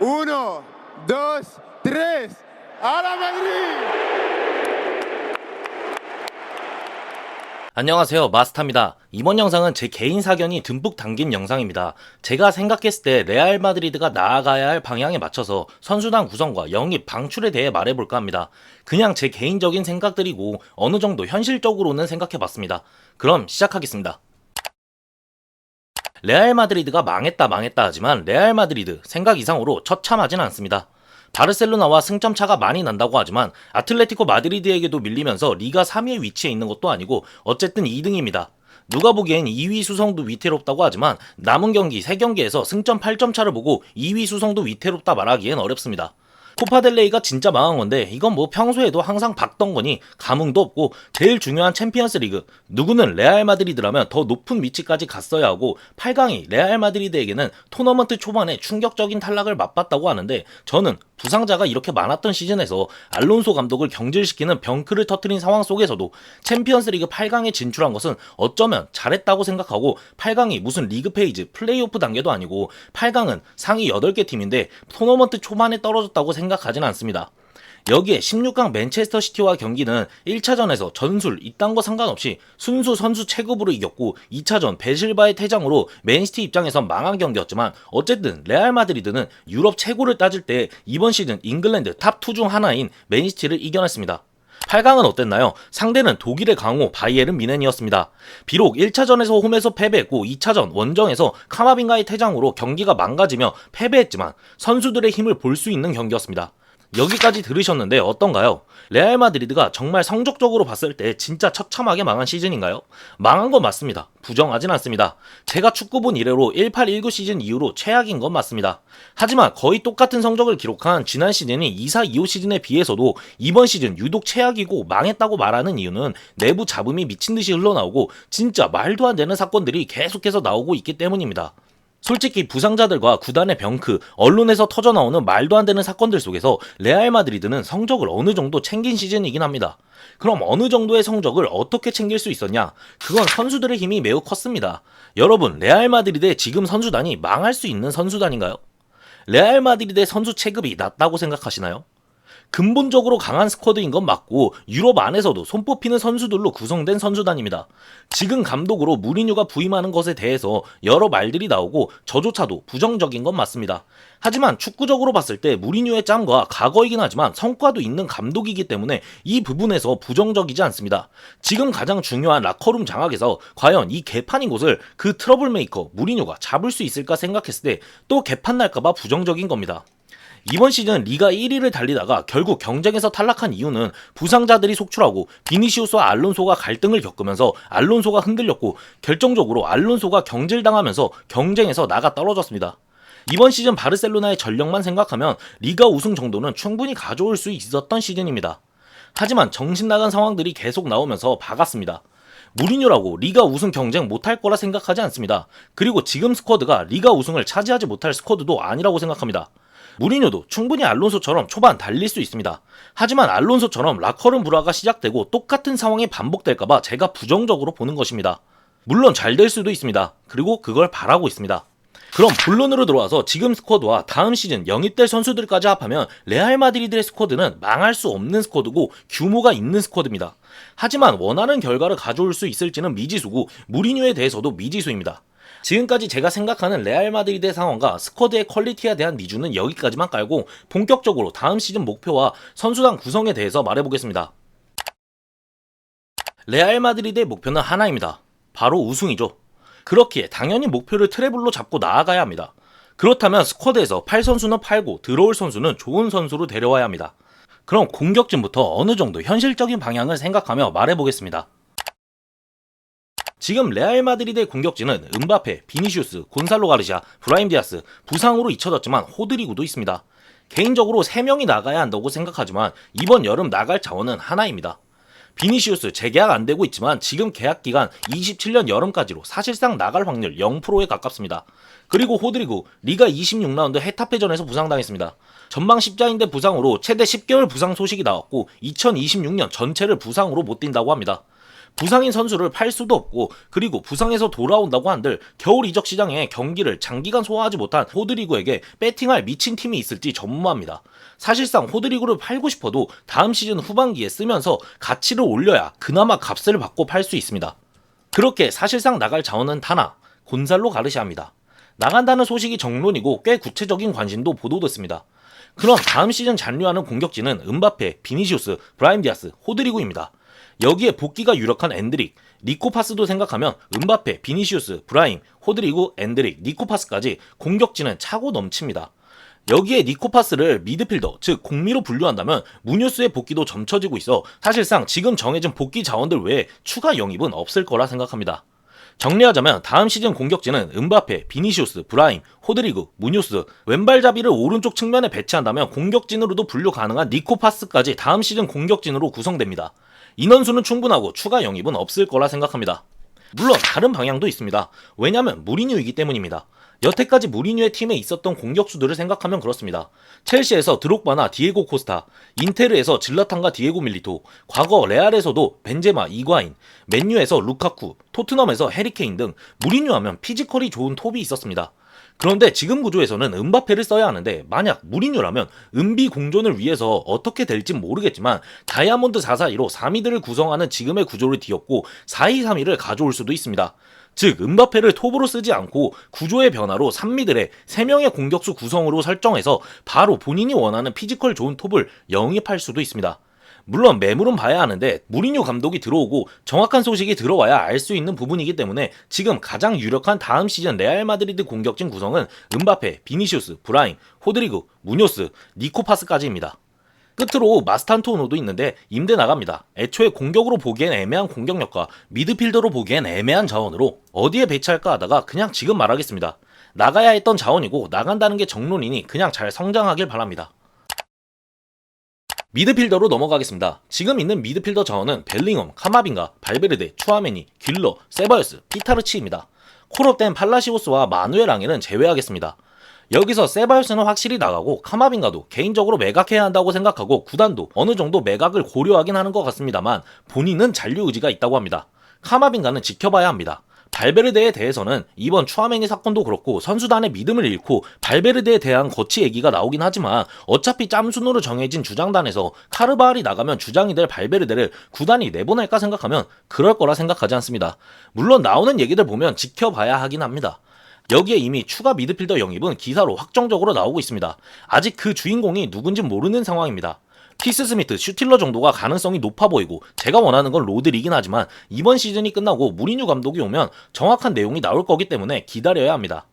Uno, dos, tres. ¡A la Madrid! 안녕하세요, 마스타입니다. 이번 영상은 제 개인 사견이 듬뿍 담긴 영상입니다. 제가 생각했을 때 레알 마드리드가 나아가야 할 방향에 맞춰서 선수단 구성과 영입, 방출에 대해 말해볼까 합니다. 그냥 제 개인적인 생각들이고 어느 정도 현실적으로는 생각해봤습니다. 그럼 시작하겠습니다. 레알 마드리드가 망했다 하지만 레알 마드리드 생각 이상으로 처참하진 않습니다. 바르셀로나와 승점 차가 많이 난다고 하지만 아틀레티코 마드리드에게도 밀리면서 리가 3위에 위치해 있는 것도 아니고 어쨌든 2등입니다. 누가 보기엔 2위 수성도 위태롭다고 하지만 남은 경기 3경기에서 승점 8점 차를 보고 2위 수성도 위태롭다 말하기엔 어렵습니다. 코파델레이가 진짜 망한 건데 이건 뭐 평소에도 항상 봤던 거니 감흥도 없고 제일 중요한 챔피언스 리그 누구는 레알 마드리드라면 더 높은 위치까지 갔어야 하고 8강이 레알 마드리드에게는 토너먼트 초반에 충격적인 탈락을 맛봤다고 하는데 저는 부상자가 이렇게 많았던 시즌에서 알론소 감독을 경질시키는 병크를 터뜨린 상황 속에서도 챔피언스 리그 8강에 진출한 것은 어쩌면 잘했다고 생각하고 8강이 무슨 리그 페이지 플레이오프 단계도 아니고 8강은 상위 8개 팀인데 토너먼트 초반에 떨어졌다고 생각하진 않습니다. 여기에 16강 맨체스터 시티와 경기는 1차전에서 전술 이딴 거 상관없이 순수 선수 체급으로 이겼고 2차전 베실바의 퇴장으로 맨시티 입장에선 망한 경기였지만 어쨌든 레알 마드리드는 유럽 최고를 따질 때 이번 시즌 잉글랜드 탑 2 중 하나인 맨시티를 이겨냈습니다. 8강은 어땠나요? 상대는 독일의 강호 바이에른 미넨이었습니다. 비록 1차전에서 홈에서 패배했고 2차전 원정에서 카마빈가의 퇴장으로 경기가 망가지며 패배했지만 선수들의 힘을 볼 수 있는 경기였습니다. 여기까지 들으셨는데 어떤가요? 레알 마드리드가 정말 성적적으로 봤을 때 진짜 처참하게 망한 시즌인가요? 망한 건 맞습니다. 부정하진 않습니다. 제가 축구 본 이래로 18-19 시즌 이후로 최악인 건 맞습니다. 하지만 거의 똑같은 성적을 기록한 지난 시즌이 24-25 시즌에 비해서도 이번 시즌 유독 최악이고 망했다고 말하는 이유는 내부 잡음이 미친듯이 흘러나오고 진짜 말도 안 되는 사건들이 계속해서 나오고 있기 때문입니다. 솔직히 부상자들과 구단의 병크, 언론에서 터져나오는 말도 안 되는 사건들 속에서 레알 마드리드는 성적을 어느 정도 챙긴 시즌이긴 합니다. 그럼 어느 정도의 성적을 어떻게 챙길 수 있었냐? 그건 선수들의 힘이 매우 컸습니다. 여러분, 레알 마드리드의 지금 선수단이 망할 수 있는 선수단인가요? 레알 마드리드의 선수 체급이 낮다고 생각하시나요? 근본적으로 강한 스쿼드인 건 맞고 유럽 안에서도 손꼽히는 선수들로 구성된 선수단입니다. 지금 감독으로 무리뉴가 부임하는 것에 대해서 여러 말들이 나오고 저조차도 부정적인 건 맞습니다. 하지만 축구적으로 봤을 때 무리뉴의 짬과 과거이긴 하지만 성과도 있는 감독이기 때문에 이 부분에서 부정적이지 않습니다. 지금 가장 중요한 라커룸 장악에서 과연 이 개판인 곳을 그 트러블 메이커 무리뉴가 잡을 수 있을까 생각했을 때 또 개판 날까봐 부정적인 겁니다. 이번 시즌 리가 1위를 달리다가 결국 경쟁에서 탈락한 이유는 부상자들이 속출하고 비니시우스와 알론소가 갈등을 겪으면서 알론소가 흔들렸고 결정적으로 알론소가 경질당하면서 경쟁에서 나가 떨어졌습니다. 이번 시즌 바르셀로나의 전력만 생각하면 리가 우승 정도는 충분히 가져올 수 있었던 시즌입니다. 하지만 정신나간 상황들이 계속 나오면서 박았습니다. 무리뉴라고 리가 우승 경쟁 못할 거라 생각하지 않습니다. 그리고 지금 스쿼드가 리가 우승을 차지하지 못할 스쿼드도 아니라고 생각합니다. 무리뉴도 충분히 알론소처럼 초반 달릴 수 있습니다. 하지만 알론소처럼 라커룸 불화가 시작되고 똑같은 상황이 반복될까봐 제가 부정적으로 보는 것입니다. 물론 잘 될 수도 있습니다. 그리고 그걸 바라고 있습니다. 그럼 본론으로 들어와서 지금 스쿼드와 다음 시즌 영입될 선수들까지 합하면 레알 마드리드의 스쿼드는 망할 수 없는 스쿼드고 규모가 있는 스쿼드입니다. 하지만 원하는 결과를 가져올 수 있을지는 미지수고 무리뉴에 대해서도 미지수입니다. 지금까지 제가 생각하는 레알 마드리드의 상황과 스쿼드의 퀄리티에 대한 미주는 여기까지만 깔고 본격적으로 다음 시즌 목표와 선수단 구성에 대해서 말해보겠습니다. 레알 마드리드의 목표는 하나입니다. 바로 우승이죠. 그렇기에 당연히 목표를 트래블로 잡고 나아가야 합니다. 그렇다면 스쿼드에서 팔 선수는 팔고 들어올 선수는 좋은 선수로 데려와야 합니다. 그럼 공격진부터 어느 정도 현실적인 방향을 생각하며 말해보겠습니다. 지금 레알 마드리드의 공격진은 음바페, 비니시우스, 곤살로 가르시아, 브라임 디아스, 부상으로 잊혀졌지만 호드리구도 있습니다. 개인적으로 3명이 나가야 한다고 생각하지만 이번 여름 나갈 자원은 하나입니다. 비니시우스 재계약 안 되고 있지만 지금 계약 기간 27년 여름까지로 사실상 나갈 확률 0%에 가깝습니다. 그리고 호드리구 리가 26라운드 헤타페전에서 부상당했습니다. 전방 십자인대 부상으로 최대 10개월 부상 소식이 나왔고 2026년 전체를 부상으로 못 뛴다고 합니다. 부상인 선수를 팔 수도 없고, 그리고 부상에서 돌아온다고 한들 겨울 이적 시장에 경기를 장기간 소화하지 못한 호드리구에게 배팅할 미친 팀이 있을지 전무합니다. 사실상 호드리구를 팔고 싶어도 다음 시즌 후반기에 쓰면서 가치를 올려야 그나마 값을 받고 팔 수 있습니다. 그렇게 사실상 나갈 자원은 하나, 곤살로 가르시아입니다. 나간다는 소식이 정론이고 꽤 구체적인 관심도 보도됐습니다. 그럼 다음 시즌 잔류하는 공격진은 음바페, 비니시우스, 브라임 디아스, 호드리구입니다. 여기에 복귀가 유력한 엔드릭, 니코파스도 생각하면 음바페, 비니시우스, 브라임, 호드리구, 엔드릭, 니코파스까지 공격진은 차고 넘칩니다. 여기에 니코파스를 미드필더, 즉 공미로 분류한다면 무뉴스의 복귀도 점쳐지고 있어 사실상 지금 정해진 복귀 자원들 외에 추가 영입은 없을 거라 생각합니다. 정리하자면 다음 시즌 공격진은 음바페, 비니시우스, 브라임, 호드리구, 무뉴스, 왼발잡이를 오른쪽 측면에 배치한다면 공격진으로도 분류 가능한 니코파스까지 다음 시즌 공격진으로 구성됩니다. 인원수는 충분하고 추가 영입은 없을 거라 생각합니다. 물론 다른 방향도 있습니다. 왜냐면 무리뉴이기 때문입니다. 여태까지 무리뉴의 팀에 있었던 공격수들을 생각하면 그렇습니다. 첼시에서 드록바나 디에고 코스타, 인테르에서 질라탄과 디에고 밀리토, 과거 레알에서도 벤제마, 이과인, 맨유에서 루카쿠, 토트넘에서 해리케인 등 무리뉴 하면 피지컬이 좋은 톱이 있었습니다. 그런데 지금 구조에서는 음바페를 써야 하는데 만약 무리뉴라면 은비 공존을 위해서 어떻게 될진 모르겠지만 다이아몬드 442로 4미드를 구성하는 지금의 구조를 뒤엎고 4-2-3-1을 가져올 수도 있습니다. 즉 음바페를 톱으로 쓰지 않고 구조의 변화로 3미들의 3명의 공격수 구성으로 설정해서 바로 본인이 원하는 피지컬 좋은 톱을 영입할 수도 있습니다. 물론 매물은 봐야 하는데 무리뉴 감독이 들어오고 정확한 소식이 들어와야 알 수 있는 부분이기 때문에 지금 가장 유력한 다음 시즌 레알 마드리드 공격진 구성은 음바페, 비니시우스, 브라임, 호드리구, 무뇨스, 니코파스까지입니다. 끝으로 마스탄토노도 있는데 임대 나갑니다. 애초에 공격으로 보기엔 애매한 공격력과 미드필더로 보기엔 애매한 자원으로 어디에 배치할까 하다가 그냥 지금 말하겠습니다. 나가야 했던 자원이고 나간다는 게 정론이니 그냥 잘 성장하길 바랍니다. 미드필더로 넘어가겠습니다. 지금 있는 미드필더 자원은 벨링엄, 카마빈가, 발베르데, 추아메니, 길러, 세바요스, 피타르치입니다. 콜업된 팔라시오스와 마누엘 앙헬은 제외하겠습니다. 여기서 세바요스는 확실히 나가고 카마빈가도 개인적으로 매각해야 한다고 생각하고 구단도 어느 정도 매각을 고려하긴 하는 것 같습니다만 본인은 잔류 의지가 있다고 합니다. 카마빈가는 지켜봐야 합니다. 발베르데에 대해서는 이번 추아메니 사건도 그렇고 선수단의 믿음을 잃고 발베르데에 대한 거치 얘기가 나오긴 하지만 어차피 짬순으로 정해진 주장단에서 카르바알이 나가면 주장이 될 발베르데를 구단이 내보낼까 생각하면 그럴 거라 생각하지 않습니다. 물론 나오는 얘기들 보면 지켜봐야 하긴 합니다. 여기에 이미 추가 미드필더 영입은 기사로 확정적으로 나오고 있습니다. 아직 그 주인공이 누군지 모르는 상황입니다. 키스 스미트, 슈틸러 정도가 가능성이 높아 보이고 제가 원하는 건 로드리긴 하지만 이번 시즌이 끝나고 무리뉴 감독이 오면 정확한 내용이 나올 거기 때문에 기다려야 합니다.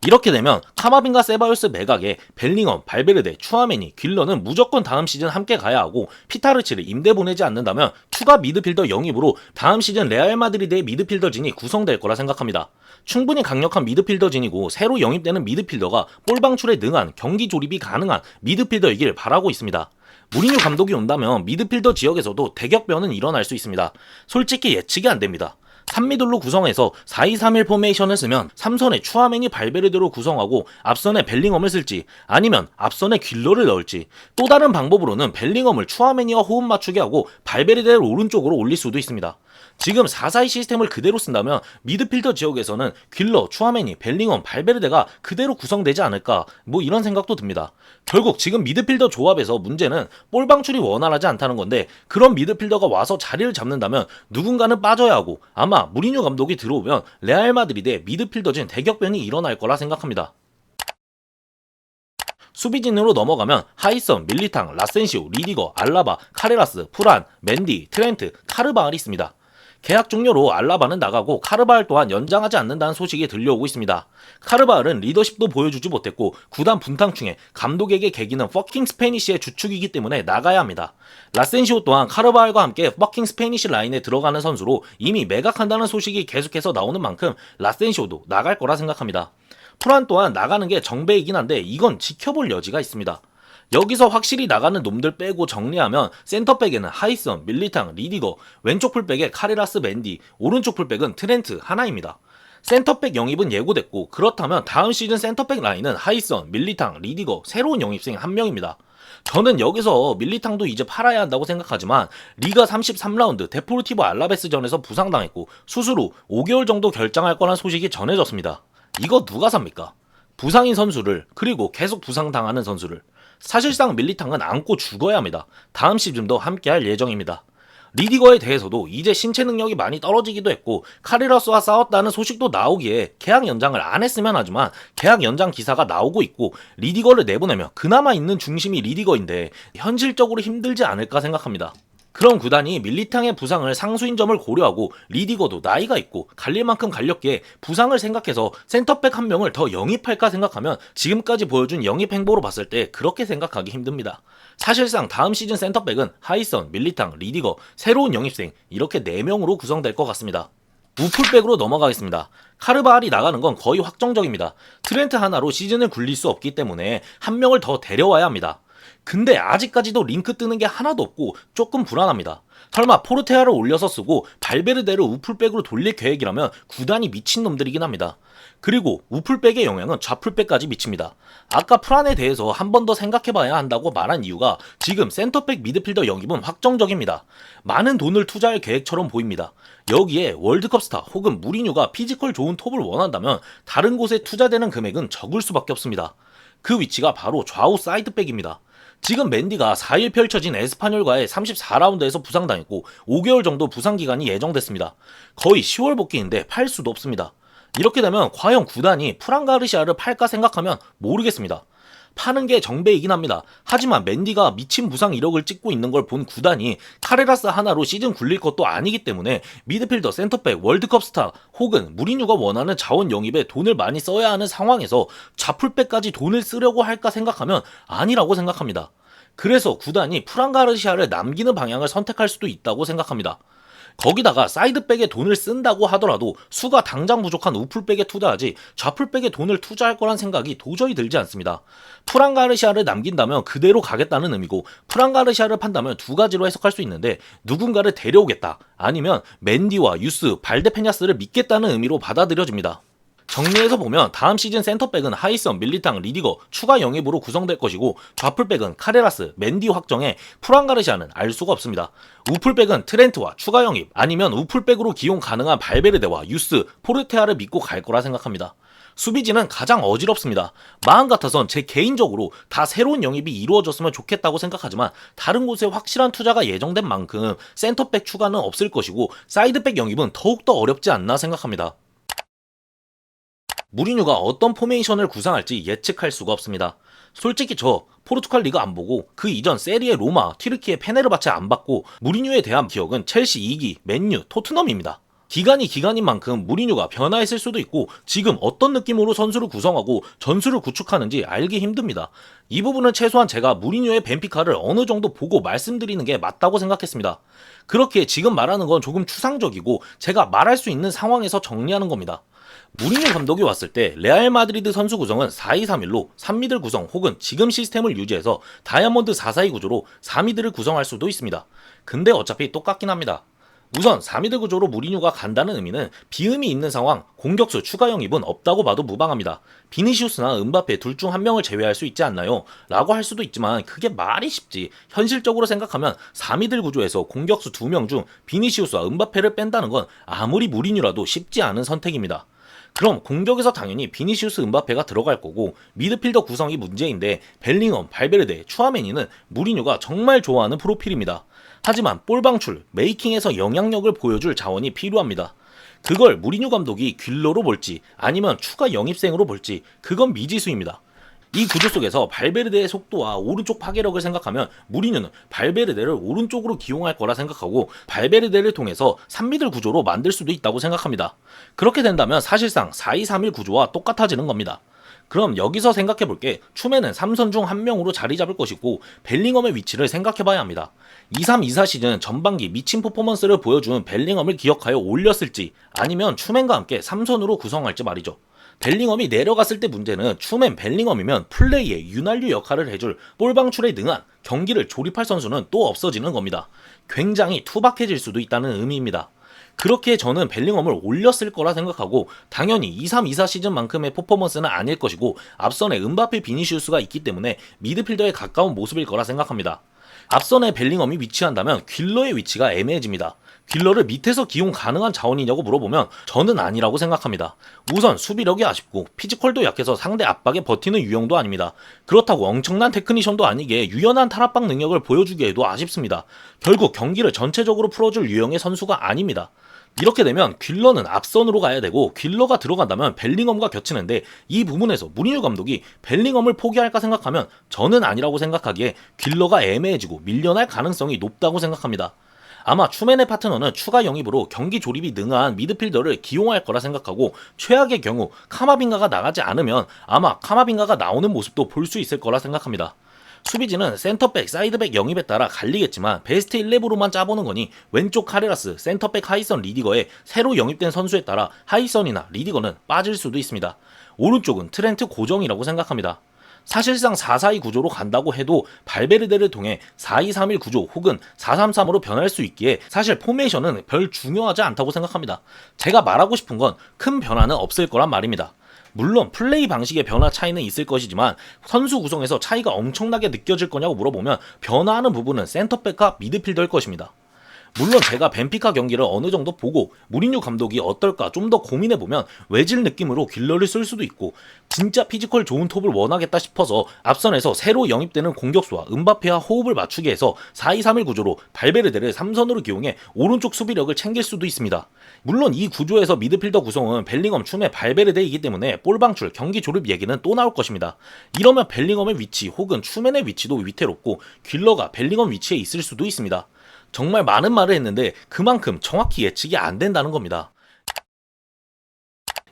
이렇게 되면 카마빈가 세바요스 매각에 벨링엄, 발베르데, 추아메니, 길러는 무조건 다음 시즌 함께 가야 하고 피타르치를 임대 보내지 않는다면 추가 미드필더 영입으로 다음 시즌 레알 마드리드의 미드필더진이 구성될 거라 생각합니다. 충분히 강력한 미드필더진이고 새로 영입되는 미드필더가 볼 방출에 능한 경기 조립이 가능한 미드필더이길 바라고 있습니다. 무리뉴 감독이 온다면 미드필더 지역에서도 대격변은 일어날 수 있습니다. 솔직히 예측이 안 됩니다. 3미들로 구성해서 4-2-3-1 포메이션을 쓰면 3선에 추아메니 발베르데로 구성하고 앞선에 벨링엄을 쓸지 아니면 앞선에 길러를 넣을지 또 다른 방법으로는 벨링엄을 추아메니와 호흡 맞추게 하고 발베르데를 오른쪽으로 올릴 수도 있습니다. 지금 4-4-2 시스템을 그대로 쓴다면 미드필더 지역에서는 길러, 추아메니, 벨링엄, 발베르데가 그대로 구성되지 않을까 이런 생각도 듭니다. 결국 지금 미드필더 조합에서 문제는 볼 방출이 원활하지 않다는 건데 그런 미드필더가 와서 자리를 잡는다면 누군가는 빠져야 하고 아마 무리뉴 감독이 들어오면 레알 마드리드의 미드필더진 대격변이 일어날 거라 생각합니다. 수비진으로 넘어가면 하이선, 밀리탕, 라센시오, 리디거, 알라바, 카레라스, 프란, 맨디, 트렌트, 카르바알이 있습니다. 계약 종료로 알라바는 나가고 카르바알 또한 연장하지 않는다는 소식이 들려오고 있습니다. 카르바알은 리더십도 보여주지 못했고 구단 분탕충에 감독에게 개기는 퍼킹 스페니쉬의 주축이기 때문에 나가야 합니다. 라센시오 또한 카르바알과 함께 퍼킹 스페니쉬 라인에 들어가는 선수로 이미 매각한다는 소식이 계속해서 나오는 만큼 라센시오도 나갈 거라 생각합니다. 프란 또한 나가는 게 정배이긴 한데 이건 지켜볼 여지가 있습니다. 여기서 확실히 나가는 놈들 빼고 정리하면 센터백에는 하이선, 밀리탕, 리디거, 왼쪽 풀백에 카레라스, 맨디, 오른쪽 풀백은 트렌트 하나입니다. 센터백 영입은 예고됐고 그렇다면 다음 시즌 센터백 라인은 하이선, 밀리탕, 리디거, 새로운 영입생 1명입니다. 저는 여기서 밀리탕도 이제 팔아야 한다고 생각하지만 리가 33라운드 데포르티보 알라베스전에서 부상당했고 수술 후 5개월 정도 결장할 거란 소식이 전해졌습니다. 이거 누가 삽니까? 부상인 선수를, 그리고 계속 부상당하는 선수를. 사실상 밀리탕은 안고 죽어야 합니다. 다음 시즌도 함께할 예정입니다. 리디거에 대해서도 이제 신체 능력이 많이 떨어지기도 했고 카레라스와 싸웠다는 소식도 나오기에 계약 연장을 안 했으면 하지만 계약 연장 기사가 나오고 있고 리디거를 내보내면 그나마 있는 중심이 리디거인데 현실적으로 힘들지 않을까 생각합니다. 그런 구단이 밀리탕의 부상을 상수인 점을 고려하고 리디거도 나이가 있고 갈릴 만큼 갈렸기에 부상을 생각해서 센터백 한 명을 더 영입할까 생각하면 지금까지 보여준 영입 행보로 봤을 때 그렇게 생각하기 힘듭니다. 사실상 다음 시즌 센터백은 하이선, 밀리탕, 리디거, 새로운 영입생 이렇게 4명으로 구성될 것 같습니다. 우풀백으로 넘어가겠습니다. 카르바알이 나가는 건 거의 확정적입니다. 트렌트 하나로 시즌을 굴릴 수 없기 때문에 한 명을 더 데려와야 합니다. 근데 아직까지도 링크 뜨는 게 하나도 없고 조금 불안합니다. 설마 포르테아를 올려서 쓰고 발베르데를 우풀백으로 돌릴 계획이라면 구단이 미친놈들이긴 합니다. 그리고 우풀백의 영향은 좌풀백까지 미칩니다. 아까 프란에 대해서 한 번 더 생각해봐야 한다고 말한 이유가 지금 센터백 미드필더 영입은 확정적입니다. 많은 돈을 투자할 계획처럼 보입니다. 여기에 월드컵 스타 혹은 무리뉴가 피지컬 좋은 톱을 원한다면 다른 곳에 투자되는 금액은 적을 수밖에 없습니다. 그 위치가 바로 좌우 사이드백입니다. 지금 맨디가 4일 펼쳐진 에스파뇰과의 34라운드에서 부상당했고 5개월 정도 부상 기간이 예정됐습니다. 거의 10월 복귀인데 팔 수도 없습니다. 이렇게 되면 과연 구단이 프란 가르시아를 팔까 생각하면 모르겠습니다. 파는 게 정배이긴 합니다. 하지만 맨디가 미친 부상 이력을 찍고 있는 걸 본 구단이 카레라스 하나로 시즌 굴릴 것도 아니기 때문에 미드필더, 센터백, 월드컵 스타 혹은 무리뉴가 원하는 자원 영입에 돈을 많이 써야 하는 상황에서 좌풀백까지 돈을 쓰려고 할까 생각하면 아니라고 생각합니다. 그래서 구단이 프란 가르시아를 남기는 방향을 선택할 수도 있다고 생각합니다. 거기다가 사이드백에 돈을 쓴다고 하더라도 수가 당장 부족한 우풀백에 투자하지 좌풀백에 돈을 투자할 거란 생각이 도저히 들지 않습니다. 프란 가르시아를 남긴다면 그대로 가겠다는 의미고 프란 가르시아를 판다면 두 가지로 해석할 수 있는데 누군가를 데려오겠다 아니면 맨디와 유스, 발데페냐스를 믿겠다는 의미로 받아들여집니다. 정리해서 보면 다음 시즌 센터백은 하이선, 밀리탕, 리디거 추가 영입으로 구성될 것이고 좌풀백은 카레라스, 맨디 확정에 프란 가르시아는 알 수가 없습니다. 우풀백은 트렌트와 추가 영입 아니면 우풀백으로 기용 가능한 발베르데와 유스, 포르테아를 믿고 갈 거라 생각합니다. 수비진은 가장 어지럽습니다. 마음 같아선 제 개인적으로 다 새로운 영입이 이루어졌으면 좋겠다고 생각하지만 다른 곳에 확실한 투자가 예정된 만큼 센터백 추가는 없을 것이고 사이드백 영입은 더욱더 어렵지 않나 생각합니다. 무리뉴가 어떤 포메이션을 구상할지 예측할 수가 없습니다. 솔직히 저 포르투갈 리그 안 보고 그 이전 세리에 로마, 튀르키예 페네르바체 안 봤고 무리뉴에 대한 기억은 첼시 2기, 맨유, 토트넘입니다. 기간이 기간인 만큼 무리뉴가 변화했을 수도 있고 지금 어떤 느낌으로 선수를 구성하고 전술을 구축하는지 알기 힘듭니다. 이 부분은 최소한 제가 무리뉴의 벤피카를 어느 정도 보고 말씀드리는 게 맞다고 생각했습니다. 그렇게 지금 말하는 건 조금 추상적이고 제가 말할 수 있는 상황에서 정리하는 겁니다. 무리뉴 감독이 왔을 때 레알 마드리드 선수 구성은 4-2-3-1로 3미들 구성 혹은 지금 시스템을 유지해서 다이아몬드 4-4-2 구조로 4미들을 구성할 수도 있습니다. 근데 어차피 똑같긴 합니다. 우선 4미들 구조로 무리뉴가 간다는 의미는 비음이 있는 상황, 공격수 추가 영입은 없다고 봐도 무방합니다. 비니시우스나 은바페 둘 중 한 명을 제외할 수 있지 않나요? 라고 할 수도 있지만 그게 말이 쉽지. 현실적으로 생각하면 4미들 구조에서 공격수 2명 중 비니시우스와 은바페를 뺀다는 건 아무리 무리뉴라도 쉽지 않은 선택입니다. 그럼 공격에서 당연히 비니시우스, 은바페가 들어갈 거고 미드필더 구성이 문제인데 벨링엄, 발베르데, 추아메니는 무리뉴가 정말 좋아하는 프로필입니다. 하지만 볼 방출, 메이킹에서 영향력을 보여줄 자원이 필요합니다. 그걸 무리뉴 감독이 귓로로 볼지 아니면 추가 영입생으로 볼지 그건 미지수입니다. 이 구조 속에서 발베르데의 속도와 오른쪽 파괴력을 생각하면 무리뉴는 발베르데를 오른쪽으로 기용할 거라 생각하고 발베르데를 통해서 3미들 구조로 만들 수도 있다고 생각합니다. 그렇게 된다면 사실상 4-2-3-1 구조와 똑같아지는 겁니다. 그럼 여기서 생각해볼게. 추메는 3선 중 한 명으로 자리 잡을 것이고 벨링엄의 위치를 생각해봐야 합니다. 23-24 시즌 전반기 미친 퍼포먼스를 보여준 벨링엄을 기억하여 올렸을지 아니면 추맨과 함께 3선으로 구성할지 말이죠. 벨링엄이 내려갔을 때 문제는 추맨 벨링엄이면 플레이에 윤활유 역할을 해줄 볼 방출에 능한 경기를 조립할 선수는 또 없어지는 겁니다. 굉장히 투박해질 수도 있다는 의미입니다. 그렇게 저는 벨링엄을 올렸을 거라 생각하고 당연히 23-24 시즌만큼의 퍼포먼스는 아닐 것이고 앞선에 은바페 비니시우스가 있기 때문에 미드필더에 가까운 모습일 거라 생각합니다. 앞선에 벨링엄이 위치한다면 귓러의 위치가 애매해집니다. 귓러를 밑에서 기용 가능한 자원이냐고 물어보면 저는 아니라고 생각합니다. 우선 수비력이 아쉽고 피지컬도 약해서 상대 압박에 버티는 유형도 아닙니다. 그렇다고 엄청난 테크니션도 아니게 유연한 탈압박 능력을 보여주기에도 아쉽습니다. 결국 경기를 전체적으로 풀어줄 유형의 선수가 아닙니다. 이렇게 되면 귓러는 앞선으로 가야 되고 귓러가 들어간다면 벨링엄과 겹치는데 이 부분에서 무리뉴 감독이 벨링엄을 포기할까 생각하면 저는 아니라고 생각하기에 귓러가 애매해지고 밀려날 가능성이 높다고 생각합니다. 아마 추맨의 파트너는 추가 영입으로 경기 조립이 능한 미드필더를 기용할 거라 생각하고 최악의 경우 카마빙가가 나가지 않으면 아마 카마빙가가 나오는 모습도 볼 수 있을 거라 생각합니다. 수비진은 센터백, 사이드백 영입에 따라 갈리겠지만 베스트 11으로만 짜보는 거니 왼쪽 카레라스, 센터백 하이선 리디거에 새로 영입된 선수에 따라 하이선이나 리디거는 빠질 수도 있습니다. 오른쪽은 트렌트 고정이라고 생각합니다. 사실상 4-4-2 구조로 간다고 해도 발베르데를 통해 4-2-3-1 구조 혹은 4-3-3으로 변할 수 있기에 사실 포메이션은 별 중요하지 않다고 생각합니다. 제가 말하고 싶은 건 큰 변화는 없을 거란 말입니다. 물론 플레이 방식의 변화 차이는 있을 것이지만 선수 구성에서 차이가 엄청나게 느껴질 거냐고 물어보면 변화하는 부분은 센터백과 미드필더일 것입니다. 물론 제가 벤피카 경기를 어느 정도 보고 무리뉴 감독이 어떨까 좀 더 고민해보면 외질 느낌으로 귓러를 쓸 수도 있고 진짜 피지컬 좋은 톱을 원하겠다 싶어서 앞선에서 새로 영입되는 공격수와 은바페와 호흡을 맞추게 해서 4-2-3-1 구조로 발베르데를 3선으로 기용해 오른쪽 수비력을 챙길 수도 있습니다. 물론 이 구조에서 미드필더 구성은 벨링엄, 춤의 발베르데이기 때문에 볼 방출, 경기 조립 얘기는 또 나올 것입니다. 이러면 벨링엄의 위치 혹은 추맨의 위치도 위태롭고 귓러가 벨링엄 위치에 있을 수도 있습니다. 정말 많은 말을 했는데 그만큼 정확히 예측이 안 된다는 겁니다.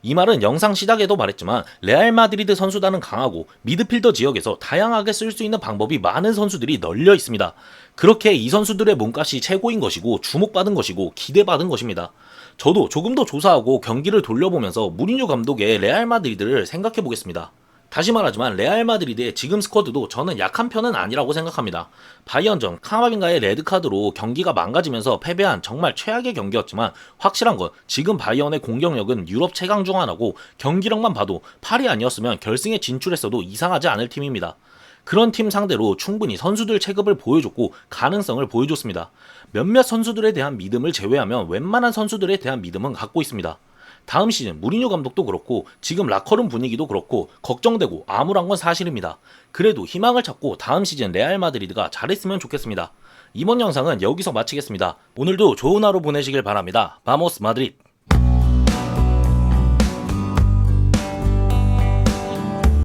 이 말은 영상 시작에도 말했지만 레알 마드리드 선수단은 강하고 미드필더 지역에서 다양하게 쓸 수 있는 방법이 많은 선수들이 널려 있습니다. 그렇게 이 선수들의 몸값이 최고인 것이고 주목받은 것이고 기대받은 것입니다. 저도 조금 더 조사하고 경기를 돌려보면서 무리뉴 감독의 레알 마드리드를 생각해 보겠습니다. 다시 말하지만 레알 마드리드의 지금 스쿼드도 저는 약한 편은 아니라고 생각합니다. 바이언전 카마빙가의 레드카드로 경기가 망가지면서 패배한 정말 최악의 경기였지만 확실한 건 지금 바이언의 공격력은 유럽 최강 중 하나고 경기력만 봐도 8위 아니었으면 결승에 진출했어도 이상하지 않을 팀입니다. 그런 팀 상대로 충분히 선수들 체급을 보여줬고 가능성을 보여줬습니다. 몇몇 선수들에 대한 믿음을 제외하면 웬만한 선수들에 대한 믿음은 갖고 있습니다. 다음 시즌 무리뉴 감독도 그렇고 지금 라커룸 분위기도 그렇고 걱정되고 암울한 건 사실입니다. 그래도 희망을 찾고 다음 시즌 레알 마드리드가 잘했으면 좋겠습니다. 이번 영상은 여기서 마치겠습니다. 오늘도 좋은 하루 보내시길 바랍니다. 바모스 마드리드.